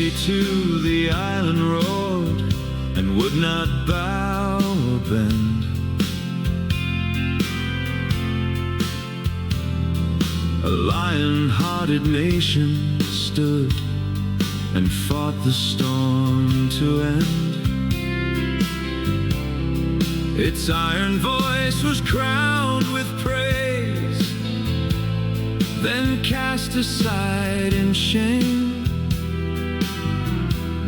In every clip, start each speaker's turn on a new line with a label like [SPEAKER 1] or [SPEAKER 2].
[SPEAKER 1] way to the island road and would not bow or bend. A lion-hearted nation stood and fought the storm to end. Its iron voice was crowned with praise, then cast aside in shame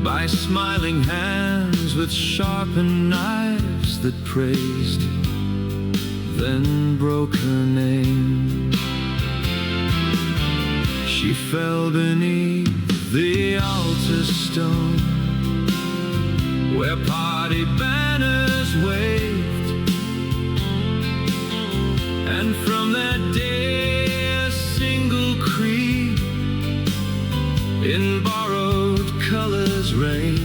[SPEAKER 1] by smiling hands with sharpened knives that praised, then broke her name. She fell beneath the altar stone, where party banners waved, and from that day a single creed in borrowed colors reigned.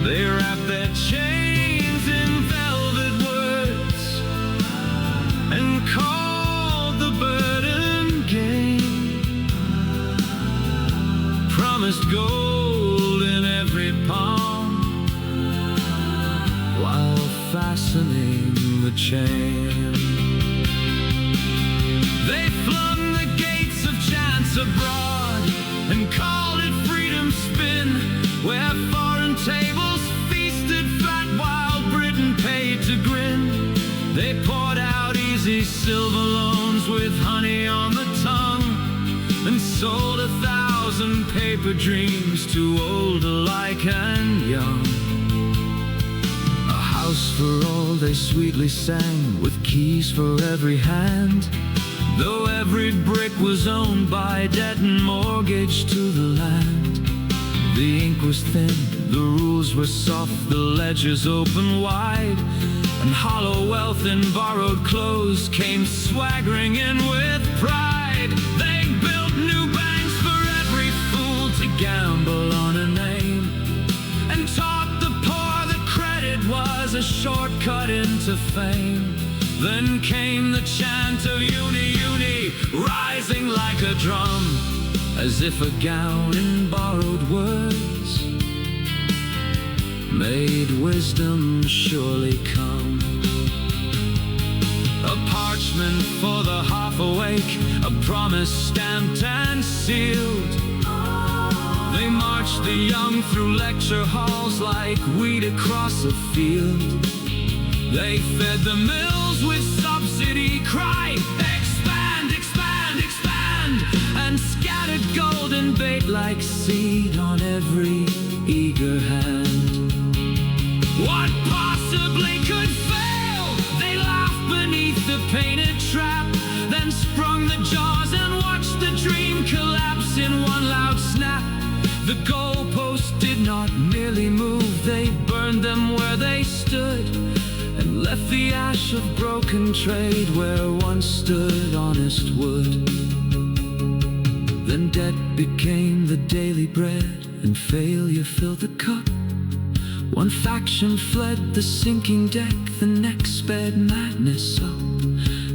[SPEAKER 1] They wrapped their chains in velvet words and called the burden gain, promised gold in every palm while fastening the chain. They flung the gates of chance abroad and called it freedom's spin, where foreign tables feasted fat while Britain paid to grin. They poured out easy silver loans with honey on the tongue and sold 1,000 paper dreams to old alike and young. A house for all, they sweetly sang, with keys for every hand, though every brick was owned by debt and mortgage to the land. The ink was thin, the rules were soft, the ledgers open wide, and hollow wealth in borrowed clothes came swaggering in with pride. They built new banks for every fool to gamble on a name, and taught the poor that credit was a shortcut into fame. Then came the chant of uni, uni, rising like a drum, as if a gown in borrowed words made wisdom surely come. A parchment for the half-awake, a promise stamped and sealed. They marched the young through lecture halls like wheat across a field. They fed the mills with subsidy, cried, expand, expand, expand, and scattered golden bait like seed on every eager hand. What possibly could fail? They laughed beneath the painted trap, then sprung the jaws and watched the dream collapse in one loud snap. The goalposts did not merely move, they burned them where they stood, and left the ash of broken trade where once stood honest wood. Then debt became the daily bread, and failure filled the cup. One faction fled the sinking deck, the next sped madness up.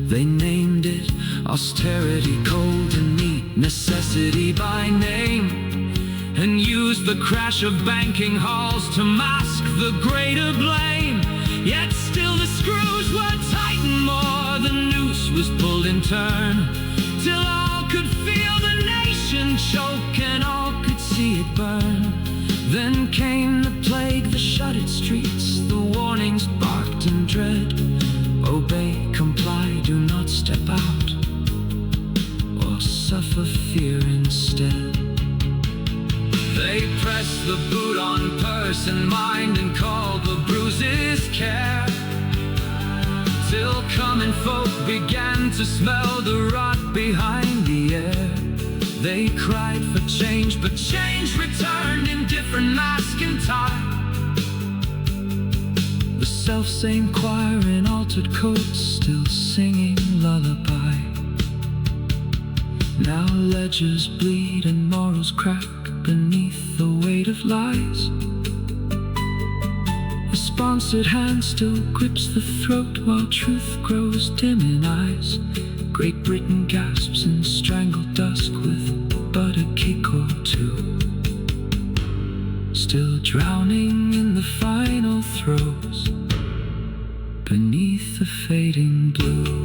[SPEAKER 1] They named it austerity, cold and neat, necessity by name, and used the crash of banking halls to mask the greater blame. Yet still the screws were tightened more, the noose was pulled in turn, till all could feel the nation choke and all could see it burn. Then came the plague, the shuttered streets, the warnings barked in dread. Obey, comply, do not step out, or suffer fear instead. They pressed the boot on purse and mind and called the bruises care, till common folk began to smell the rot behind the air. They cried for change, but change returned in different mask and tie. The self-same choir in altered coats, still singing lullaby. Now ledgers bleed and morals crack beneath the weight of lies. A sponsored hand still grips the throat while truth grows dim in eyes. Great Britain gasps in strangled dusk with but a kick froze beneath the fading blue.